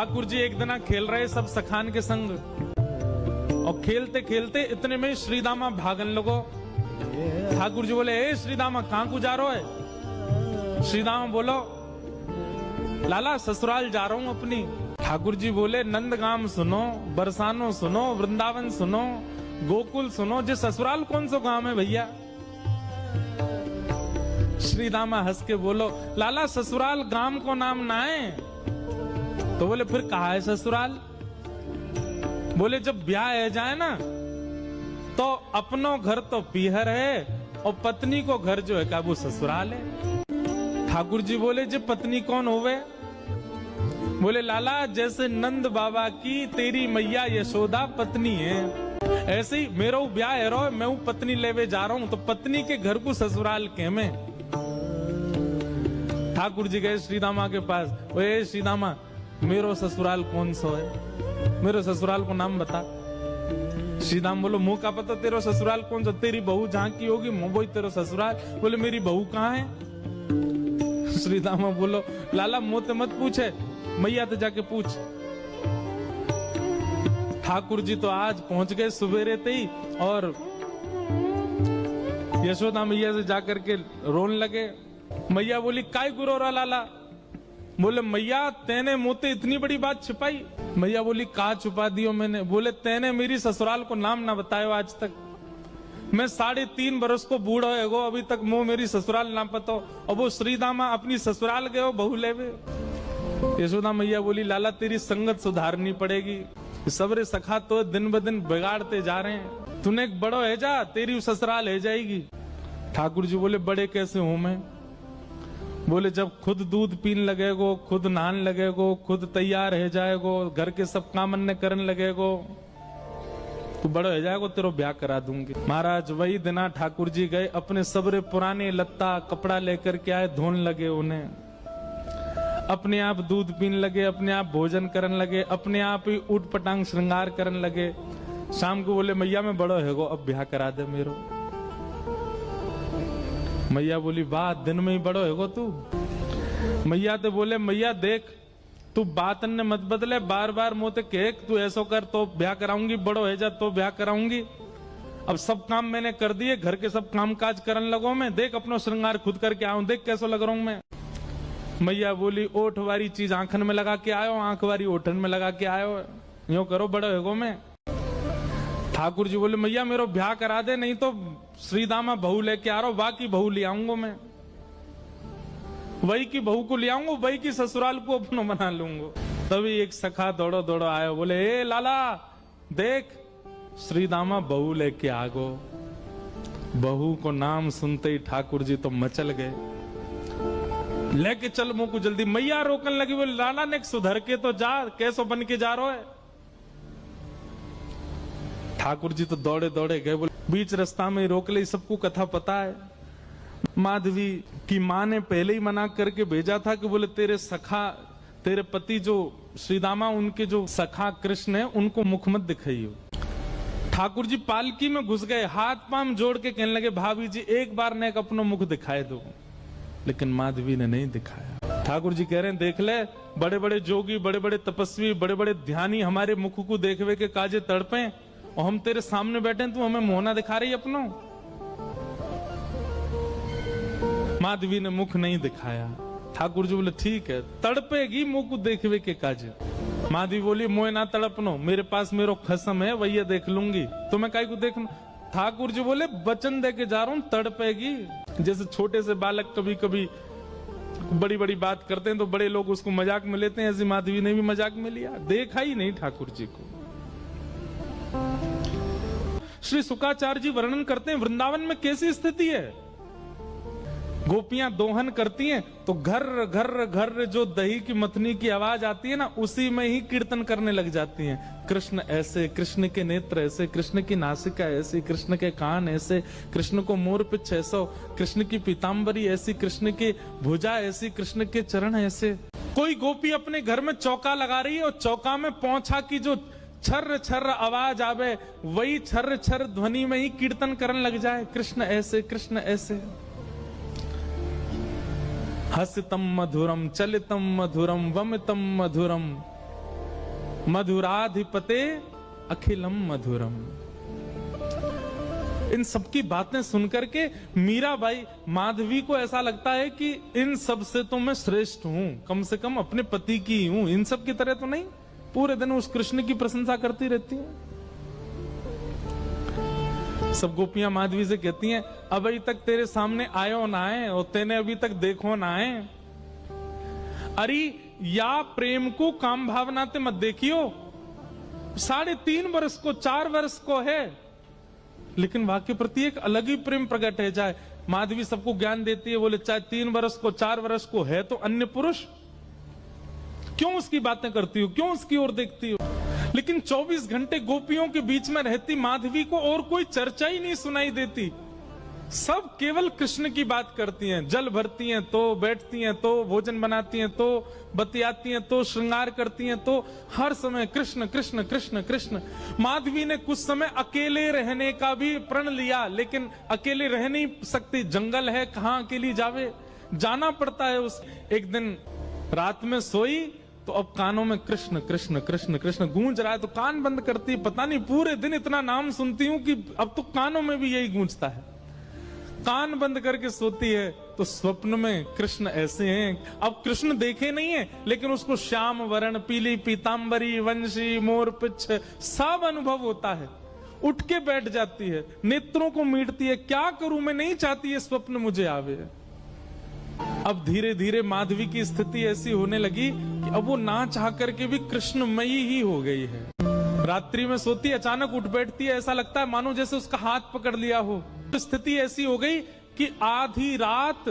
ठाकुर जी एक दिन खेल रहे सब सखान के संग, और खेलते खेलते इतने में श्रीदामा भागन लगो। ठाकुर जी बोले, ए श्रीदामा कहां को जा रहे है? श्रीदामा बोलो, लाला ससुराल जा रहा हूं अपनी। ठाकुर जी बोले, नंदगाम सुनो, बरसानो सुनो, वृंदावन सुनो, गोकुल सुनो, जे ससुराल कौन सा गांव है भैया? श्रीदामा हंस के बोलो, लाला ससुराल गांव को नाम ना है। तो बोले, फिर कहा है ससुराल? बोले, जब ब्याह है जाए ना तो अपनो घर तो पीहर है और पत्नी को घर जो है का वो ससुराल है। ठाकुर जी बोले, जे पत्नी कौन होवे? बोले, लाला जैसे नंद बाबा की तेरी मैया यशोदा पत्नी है, ऐसे ही मेरा ब्याह है रो, मैं वो पत्नी लेवे जा रहा हूं, तो पत्नी के घर को ससुराल के में। ठाकुर जी गए श्रीदामा के पास, ओए श्रीदामा मेरो ससुराल कौन सा है? मेरो ससुराल को नाम बता। श्रीदाम बोलो, मुंह का पता तेरो ससुराल कौन सा? तेरी बहू जहां की होगी वही तेरो ससुराल। बोले, मेरी बहू कहाँ है? श्रीदामा बोलो, लाला मुंह मत पूछे, मैया तो जाके पूछ। ठाकुर जी तो आज पहुंच गए सुबेरे ते ही, और यशोदा मैया से जाकर के रोने लगे। मैया बोली, काय गुरो रा लाला? बोले, मैया तेने मुझे इतनी बड़ी बात छिपाई। मैया बोली, कहा छुपा दियो मैंने? बोले, तेने मेरी ससुराल को नाम ना बतायो आज तक। मैं 3.5 बरस को बूढ़ा है गो, अभी तक मुंह मेरी ससुराल ना पता। और वो श्रीदामा अपनी ससुराल गए बहू लेवे। यशोदा मैया बोली, लाला तेरी संगत सुधारनी पड़ेगी, सबरे सखा तो दिन ब दिन बिगाड़ते जा रहे हैं, तूने एक बड़ो है जा, तेरी ससुराल है जाएगी। ठाकुर जी बोले, बड़े कैसे हूं मैं? बोले, जब खुद दूध पीन लगेगो, खुद नहान लगेगो, खुद तैयार है जाएगो, घर के सब काम अन्य करने लगेगो, तू बड़ा हो जाएगो, तेरो ब्याह करा दूंगी। महाराज वही दिना ठाकुर जी गए, अपने सबरे पुराने लत्ता कपड़ा लेकर के आए, धोने लगे उन्हें, अपने आप दूध पीन लगे, अपने आप भोजन करने लगे, अपने आप ही उठ पटांग श्रृंगार करने लगे। शाम को बोले, मैया मैं बड़ो है गो, अब ब्याह करा दे मेरो। मैया बोली, वाह दिन में ही बड़ो है गो तू। मैया तो बोले, मैया देख तू बात ने मत बदले, बार बार मोते कह तू ऐसो कर तो ब्याह कराऊंगी, बड़ो है जा तो ब्याह कराऊंगी। अब सब काम मैंने कर दिए, घर के सब काम काज करने लगो मैं, देख अपना श्रृंगार खुद करके आऊं, देख कैसो लग रहा हूं मैं। मैया बोली, ओठ वारी चीज आंखन में लगा के आयो, आंख वारी ओठन में लगा के आयो, यूं करो बड़ो है गो मैं। ठाकुर जी बोले, मैया मेरो ब्याह करा दे, नहीं तो श्रीदामा बहू लेके आ रहा हूं, बाकी बहू ले आऊंगा मैं, वही की बहू को ले आऊंगा, वही की ससुराल को अपना बना लूंगा। तभी एक सखा दौड़ो दौड़ो आयो, बोले, ए लाला देख श्रीदामा बहू लेके आ गो। बहू को नाम सुनते ही ठाकुर जी तो मचल गए, लेके चल मुंह को जल्दी। मैया रोकने लगी, बोले, लाला ने सुधर के तो जा, कैसो बन के जा रहा है? ठाकुर जी तो दौड़े दौड़े गए, बोले, बीच रास्ता में रोक ले, सबको कथा पता है। माधवी की माँ ने पहले ही मना करके भेजा था कि बोले, तेरे सखा, तेरे पति जो श्रीदामा, उनके जो सखा कृष्ण है, उनको मुख मत दिखाइयो। ठाकुर जी पालकी में घुस गए, हाथ पांव जोड़ के कहने लगे, भाभी जी एक बार ने अपना मुख दिखाए दो, लेकिन माधवी ने नहीं दिखाया। ठाकुर जी कह रहे हैं, देख ले, बड़े बड़े जोगी, बड़े बड़े तपस्वी, बड़े बड़े ध्यानी हमारे मुख को देखवे के काजे तड़पे, और हम तेरे सामने बैठे हैं, तू हमें मोहना दिखा रही अपनो। माधवी ने मुख नहीं दिखाया। ठाकुर जी बोले, ठीक है, तड़पेगी मुख को देखवे के काजे। माधवी बोली, मोह ना तड़पनो, मेरे पास मेरो खसम है, वही देख लूंगी, तो मैं काई को देख। ठाकुर जी बोले, वचन दे के जा रहा हूं, तड़पेगी। जैसे छोटे से बालक कभी कभी बड़ी बड़ी बात करते हैं तो बड़े लोग उसको मजाक में लेते हैं, ऐसी माधवी ने भी मजाक में लिया, देखा ही नहीं ठाकुर जी को। श्री शुकाचार्य जी वर्णन करते हैं, वृंदावन में कैसी स्थिति है। गोपियां दोहन करती हैं तो घर घर घर जो दही की मथनी की आवाज आती है ना, उसी में ही कीर्तन करने लग जाती हैं। कृष्ण ऐसे, कृष्ण के नेत्र ऐसे, कृष्ण की नासिका ऐसी, कृष्ण के कान ऐसे, कृष्ण को मोर पिछ ऐसा, कृष्ण की पीताम्बरी ऐसी, कृष्ण की भुजा ऐसी, कृष्ण के चरण ऐसे। कोई गोपी अपने घर में चौका लगा रही है और चौका में पौंछा की जो छर्र छर्र आवाज आवे, वही छर्र छर्र ध्वनि में ही कीर्तन करने लग जाए, कृष्ण ऐसे, कृष्ण ऐसे। हसितम मधुरम, चलितम मधुरम, वमितम मधुरम, मधुराधिपते अखिलम मधुरम। इन सबकी बातें सुनकर के मीराबाई माधवी को ऐसा लगता है कि इन सब से तो मैं श्रेष्ठ हूं, कम से कम अपने पति की हूं, इन सब की तरह तो नहीं। पूरे दिन उस कृष्ण की प्रशंसा करती रहती हैं। सब गोपियां माधवी से कहती हैं, अभी तक तेरे सामने आयो ना है और तेने अभी तक देखो ना है। अरे या प्रेम को काम भावना ते मत देखियो, 3.5 वर्ष को 4 वर्ष को है, लेकिन वाक्य प्रति एक अलग ही प्रेम प्रकट है। चाहे माधवी सबको ज्ञान देती है, बोले चाहे 3 वर्ष को 4 वर्ष को है तो अन्य पुरुष, क्यों उसकी बातें करती हो, क्यों उसकी ओर देखती हो। लेकिन 24 घंटे गोपियों के बीच में रहती माधवी को और कोई चर्चा ही नहीं सुनाई देती। सब केवल कृष्ण की बात करती हैं। जल भरती हैं तो, बैठती हैं तो, भोजन बनाती हैं तो, बतियाती हैं तो, श्रृंगार करती हैं तो, हर समय कृष्ण कृष्ण कृष्ण कृष्ण। माधवी ने कुछ समय अकेले रहने का भी प्रण लिया, लेकिन अकेले रह नहीं सकती, जंगल है, कहां अकेली जावे, जाना पड़ता है। उस एक दिन रात में सोई तो अब कानों में कृष्ण कृष्ण कृष्ण कृष्ण गूंज रहा है, तो कान बंद करती है। पता नहीं पूरे दिन इतना नाम सुनती हूं कि अब तो कानों में भी यही गूंजता है। कान बंद करके सोती है तो स्वप्न में कृष्ण ऐसे हैं। अब कृष्ण देखे नहीं है, लेकिन उसको श्याम वर्ण, पीली पीतांबरी, वंशी, मोर पिछ सब अनुभव होता है। उठ के बैठ जाती है, नेत्रों को मीटती है, क्या करूं मैं, नहीं चाहती है स्वप्न मुझे आवे। अब धीरे धीरे माधवी की स्थिति ऐसी होने लगी कि अब वो ना चाह करके भी कृष्णमयी ही हो गई है। रात्रि में सोती, अचानक उठ बैठती है, ऐसा लगता है मानो जैसे उसका हाथ पकड़ लिया हो। स्थिति ऐसी हो गई कि आधी रात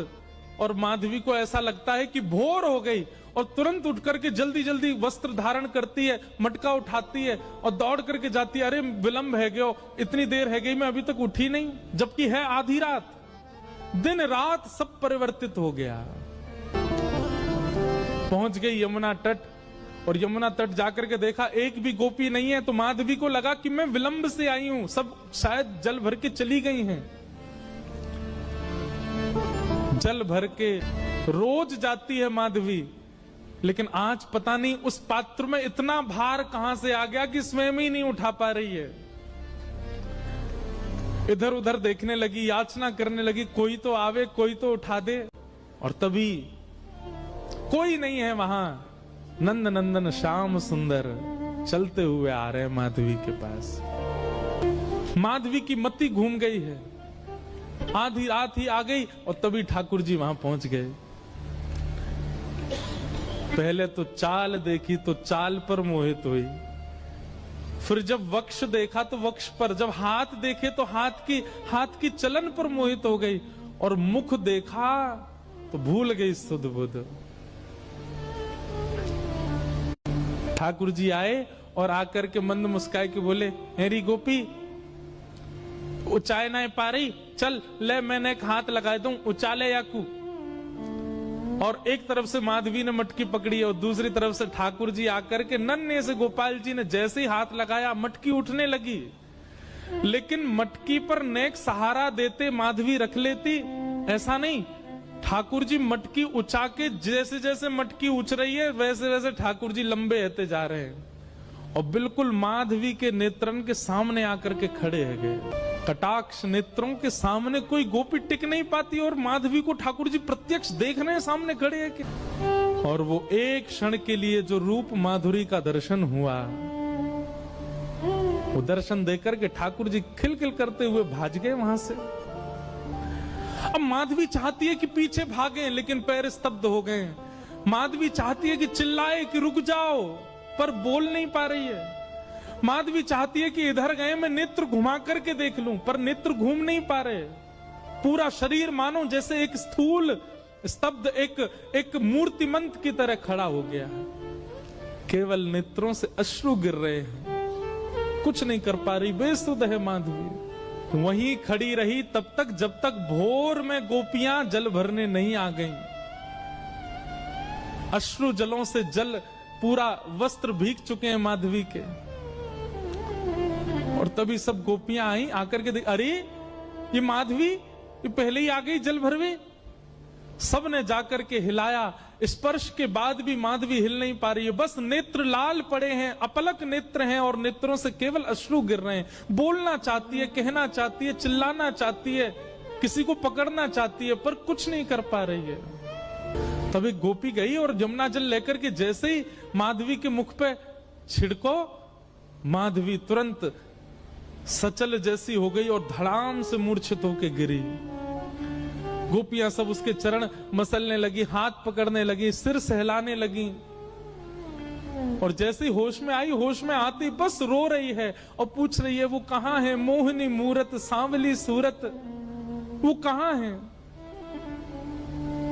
और माधवी को ऐसा लगता है कि भोर हो गई, और तुरंत उठ करके जल्दी जल्दी वस्त्र धारण करती है, मटका उठाती है और दौड़ करके जाती है। अरे विलंब है गयो, इतनी देर है गई, मैं अभी तक उठी नहीं, जबकि है आधी रात। दिन रात सब परिवर्तित हो गया। पहुंच गई यमुना तट, और यमुना तट जाकर के देखा एक भी गोपी नहीं है, तो माधवी को लगा कि मैं विलंब से आई हूं, सब शायद जल भर के चली गई हैं। जल भर के रोज जाती है माधवी, लेकिन आज पता नहीं उस पात्र में इतना भार कहां से आ गया कि स्वयं ही नहीं उठा पा रही है। इधर उधर देखने लगी, याचना करने लगी, कोई तो आवे, कोई तो उठा दे, और तभी कोई नहीं है वहां। नंद नंदन श्याम सुंदर चलते हुए आ रहे हैं माधवी के पास। माधवी की मति घूम गई है, आधी रात ही आ गई, और तभी ठाकुर जी वहां पहुंच गए। पहले तो चाल देखी तो चाल पर मोहित हुई, फिर जब वक्ष देखा तो वक्ष पर, जब हाथ देखे तो हाथ की चलन पर मोहित हो गई, और मुख देखा तो भूल गई सुध बुध। ठाकुर जी आए और आकर के मंद मुस्काए के बोले, हेरी गोपी, उचाए ना पा रही, चल ले मैंने एक हाथ लगाए दूं, उचाले याकू। और एक तरफ से माधवी ने मटकी पकड़ी और दूसरी तरफ से ठाकुर जी आकर के नन्हे से गोपाल जी ने जैसे ही हाथ लगाया, मटकी उठने लगी। लेकिन मटकी पर नेक सहारा देते माधवी रख लेती, ऐसा नहीं। ठाकुर जी मटकी उछा के, जैसे जैसे मटकी उछ रही है वैसे वैसे ठाकुर जी लंबे होते जा रहे हैं, और बिल्कुल माधवी के नेत्रन के सामने आकर के खड़े है गए। कटाक्ष नेत्रों के सामने कोई गोपी टिक नहीं पाती, और माधवी को ठाकुर जी प्रत्यक्ष देख रहे हैं, सामने खड़े हैं कि। और वो एक क्षण के लिए जो रूप माधुरी का दर्शन हुआ, वो दर्शन देकर के ठाकुर जी खिलखिल करते हुए भाग गए वहां से। अब माधवी चाहती है कि पीछे भागे, लेकिन पैर स्तब्ध हो गए। माधवी चाहती है कि चिल्लाए कि रुक जाओ, पर बोल नहीं पा रही है। माधवी चाहती है कि इधर गए मैं नेत्र घुमा करके देख लूं, पर नेत्र घूम नहीं पा रहे। पूरा शरीर मानो जैसे एक स्थूल स्तब्ध एक मूर्तिमंत की तरह खड़ा हो गया है। केवल नेत्रों से अश्रु गिर रहे हैं, कुछ नहीं कर पा रही, बेसुध है माधवी। वहीं खड़ी रही तब तक जब तक भोर में गोपियां जल भरने नहीं आ गईं। अश्रु जलों से जल पूरा वस्त्र भीग चुके हैं माधवी के। और तभी सब गोपियां आई, आकर के देख, अरे ये माधवी ये पहले ही आ गई जल भरवे। सबने जाकर के हिलाया। स्पर्श के बाद भी माधवी हिल नहीं पा रही है, बस नेत्र लाल पड़े हैं, अपलक नेत्र हैं और नेत्रों से केवल अश्रु गिर रहे हैं। बोलना चाहती है, कहना चाहती है, चिल्लाना चाहती है, किसी को पकड़ना चाहती है, पर कुछ नहीं कर पा रही है। तब एक गोपी गई और जमुना जल लेकर के जैसे ही माधवी के मुख पे छिड़को, माधवी तुरंत सचल जैसी हो गई और धड़ाम से मूर्छित होकर गिरी। गोपियां सब उसके चरण मसलने लगी, हाथ पकड़ने लगी, सिर सहलाने लगी और जैसे होश में आई, होश में आती बस रो रही है और पूछ रही है वो कहां है, मोहिनी मूरत सांवली सूरत, वो कहां है।